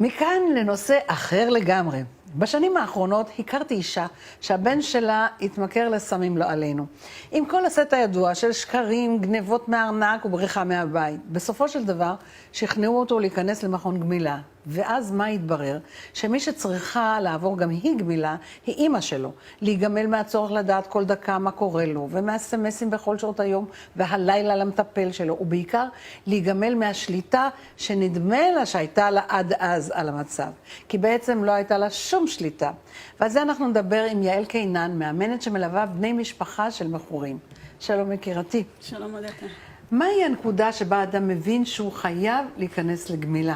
מכאן לנושא אחר לגמרי. בשנים האחרונות הכרתי אישה שהבן שלה התמכר לסמים לא עלינו. עם כל הסט הידוע של שקרים, גנבות מהארנק ובריחה מהבית. בסופו של דבר שכנעו אותו להיכנס למכון גמילה. ואז מה התברר? שמי שצריכה לעבור גם היא גמילה, היא אימא שלו. להיגמל מהצורך לדעת כל דקה מה קורה לו, ומהסמסים בכל שעות היום והלילה למטפל שלו, ובעיקר להיגמל מהשליטה שנדמה לה שהייתה לה עד אז על המצב. כי בעצם לא הייתה לה שום שליטה. ועל זה אנחנו נדבר עם יעל קינן, מאמנת שמלווה בני משפחה של מכורים. שלום יקירתי. שלום עודתה. מהי הנקודה שבה אדם מבין שהוא חייב להיכנס לגמילה?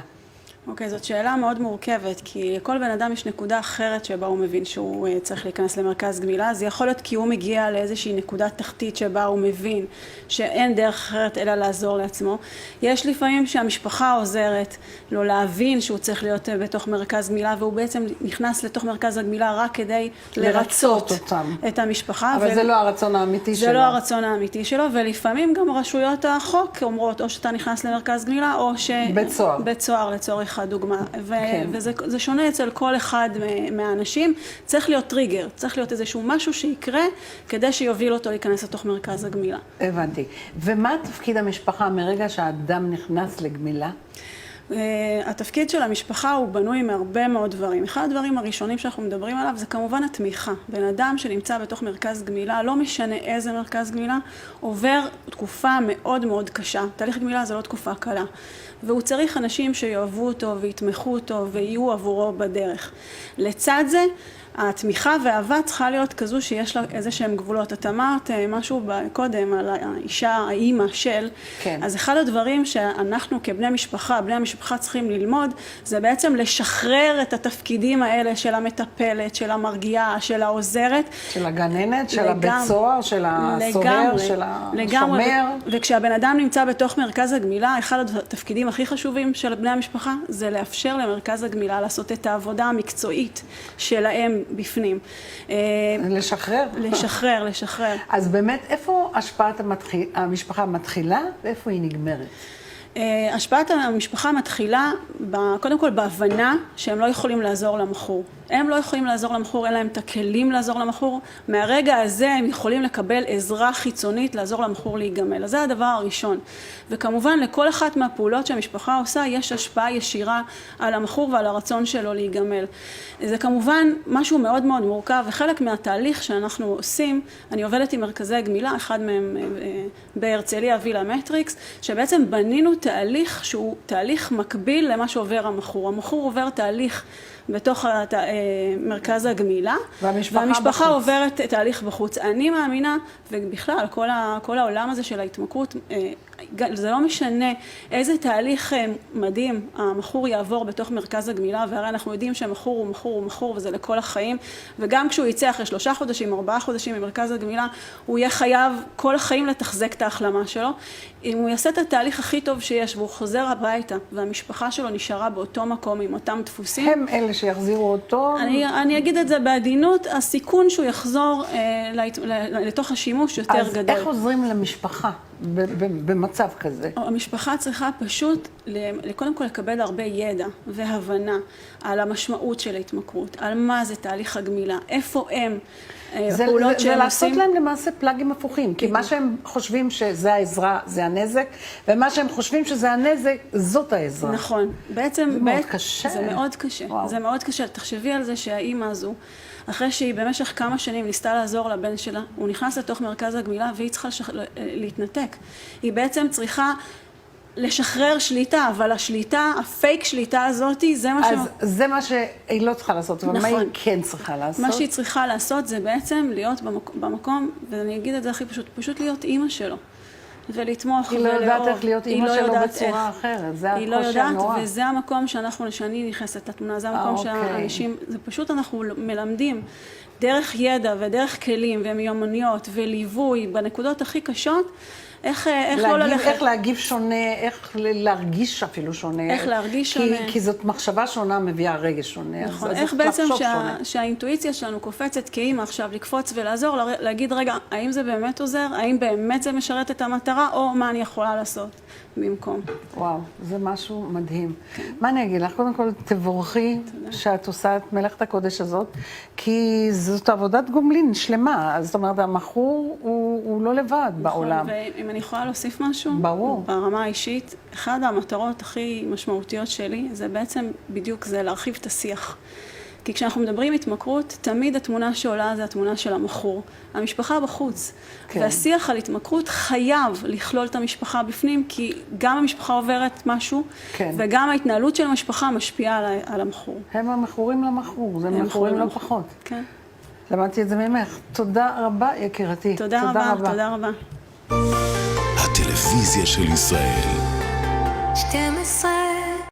אוקיי, זאת שאלה מאוד מורכבת, כי לכל בן אדם יש נקודה אחרת שבה הוא מבין שהוא צריך להיכנס למרכז גמילה. זה יכול להיות כי הוא מגיע לאיזושהי נקודת תחתית שבה הוא מבין שאין דרך אחרת אלא לעזור לעצמו. יש לפעמים שהמשפחה עוזרת לו להבין שהוא צריך להיות בתוך מרכז גמילה, והוא בעצם נכנס לתוך מרכז הגמילה רק כדי לרצות את המשפחה. אבל זה לא הרצון האמיתי שלו. זה לא הרצון האמיתי שלו, ולפעמים גם רשויות החוק אומרות או שאתה נכנס למרכז גמילה או ש... בצוהר לצורך הדוגמה, וזה שונה אצל כל אחד מהאנשים. צריך להיות טריגר, צריך להיות איזשהו משהו שיקרה כדי שיוביל אותו להיכנס לתוך מרכז הגמילה. הבנתי. ומה תפקיד המשפחה מרגע שהאדם נכנס לגמילה? התפקיד של המשפחה הוא בנוי מהרבה מאוד דברים. אחד הדברים הראשונים שאנחנו מדברים עליו זה כמובן התמיכה. בן אדם שנמצא בתוך מרכז גמילה, לא משנה איזה מרכז גמילה, עובר תקופה מאוד מאוד קשה. תהליך גמילה זה לא תקופה קלה. והוא צריך אנשים שיאהבו אותו ויתמכו אותו ויהיו עבורו בדרך. לצד זה, התמיכה והאהבה צריכה להיות כזו שיש לה איזה שהם גבולות. את אמרת משהו קודם על האישה, האימא של. כן. אז אחד הדברים שאנחנו כבני משפחה, בני המשפחה צריכים ללמוד, זה בעצם לשחרר את התפקידים האלה של המטפלת, של המרגיעה, של העוזרת. של הגננת, של הבית סוהר, של הסוהר, של השומר. וכשהבן אדם נמצא בתוך מרכז הגמילה, אחד התפקידים הכי חשובים של בני המשפחה זה לאפשר למרכז הגמילה לעשות את העבודה המקצועית שלהם בפנים. לשחרר. לשחרר. אז באמת, איפה השפעת המשפחה מתחילה ואיפה היא נגמרת? השפעת המשפחה מתחילה קודם כל בהבנה שהם לא יכולים לעזור למכור. הם לא יכולים לעזור למכור, אין להם את הכלים לעזור למכור. מהרגע הזה הם יכולים לקבל עזרה חיצונית לעזור למכור להיגמל. אז זה הדבר הראשון. וכמובן לכל אחת מהפעולות שהמשפחה עושה יש השפעה ישירה על המכור ועל הרצון שלו להיגמל. זה כמובן משהו מאוד מאוד מורכב, וחלק מהתהליך שאנחנו עושים, אני עובדת עם מרכזי גמילה, אחד מהם בהרצליה וילה מטריקס, שבעצם בנינו תהליך שהוא תהליך מקביל למה שעובר המכור. המכור עובר תהליך בתוך מרכז הגמילה, והמשפחה עוברת תהליך בחוץ. אני מאמינה, ובכלל, כל העולם הזה של ההתמכרות, זה לא משנה איזה תהליך מדהים המכור יעבור בתוך מרכז הגמילה, והרי אנחנו יודעים שהמכור הוא מכור, הוא מכור, וזה לכל החיים, וגם כשהוא יצא אחרי 3 חודשים, 4 חודשים ממרכז הגמילה, הוא יהיה חייב כל החיים לתחזק את ההחלמה שלו. אם הוא יעשה את התהליך הכי טוב שיש, והוא חוזר הביתה, והמשפחה שלו נשארה באותו מקום עם אותם דפוסים, הם אלה שיחזירו אותו? אני אגיד את זה בעדינות, הסיכון שהוא יחזור לתוך השימוש יותר גדול. אז איך עוזרים למשפחה במצב כזה? המשפחה צריכה פשוט קודם כל לקבל הרבה ידע והבנה על המשמעות של ההתמכרות, על מה זה תהליך הגמילה, איפה הם, הפעולות שהם עושים. ולעשות להם למעשה פלאגים הפוכים, כי מה שהם חושבים שזה העזרה זה הנזק, ומה שהם חושבים שזה הנזק זאת העזרה. נכון. בעצם זה מאוד קשה. זה מאוד קשה. זה מאוד קשה. תחשבי על זה שהאימא הזו, אחרי שהיא במשך כמה שנים ניסתה לעזור לבן שלה, הוא נכנס לתוך מרכז הגמילה והיא צריכה להתנתק. היא בעצם צריכה לשחרר שליטה, אבל השליטה, הפייק שליטה הזאת, זה מה אז זה מה שהיא לא צריכה לעשות, אבל מה היא כן צריכה לעשות? מה שהיא צריכה לעשות זה בעצם להיות במקום, ואני אגיד את זה הכי פשוט, פשוט להיות אימא שלו. ולתמוך היא לא יודעת איך להיות אימא שלו בצורה אחרת, זה היא לא הקושי יודעת, הנורא. וזה המקום שאני נכנסת לתמונה, זה המקום שהאנשים, זה פשוט אנחנו מלמדים דרך ידע ודרך כלים ומיומנויות וליווי בנקודות הכי קשות, איך לא ללכת. איך להגיב שונה, איך להרגיש אפילו שונה. איך להרגיש שונה. כי זאת מחשבה שונה מביאה רגש שונה. נכון, אז איך בעצם שונה. שהאינטואיציה שלנו קופצת כאימא עכשיו לקפוץ ולעזור, להגיד רגע, האם זה באמת עוזר? האם באמת זה משרת את המטרה, או מה אני יכולה לעשות במקום? וואו, זה משהו מדהים. מה אני אגיד לך? קודם כל, תבורכי שאת עושה את מלאכת הקודש הזאת, כי זאת עבודת גומלין שלמה. זאת אומרת, המכור הוא לא לבד בעולם. ואם אני יכולה להוסיף משהו? ברור. ברמה האישית, אחת המטרות הכי משמעותיות שלי, זה בעצם בדיוק זה, להרחיב את השיח. כי כשאנחנו מדברים התמכרות, תמיד התמונה שעולה זה התמונה של המכור. המשפחה בחוץ. כן. והשיח על התמכרות חייב לכלול את המשפחה בפנים, כי גם המשפחה עוברת משהו, כן. וגם ההתנהלות של המשפחה משפיעה על המכור. הם המכורים למכור, זה מכורים לא פחות. כן. למדתי את זה ממך. תודה רבה, יקירתי. תודה רבה, תודה רבה. הטלוויזיה של ישראל. 12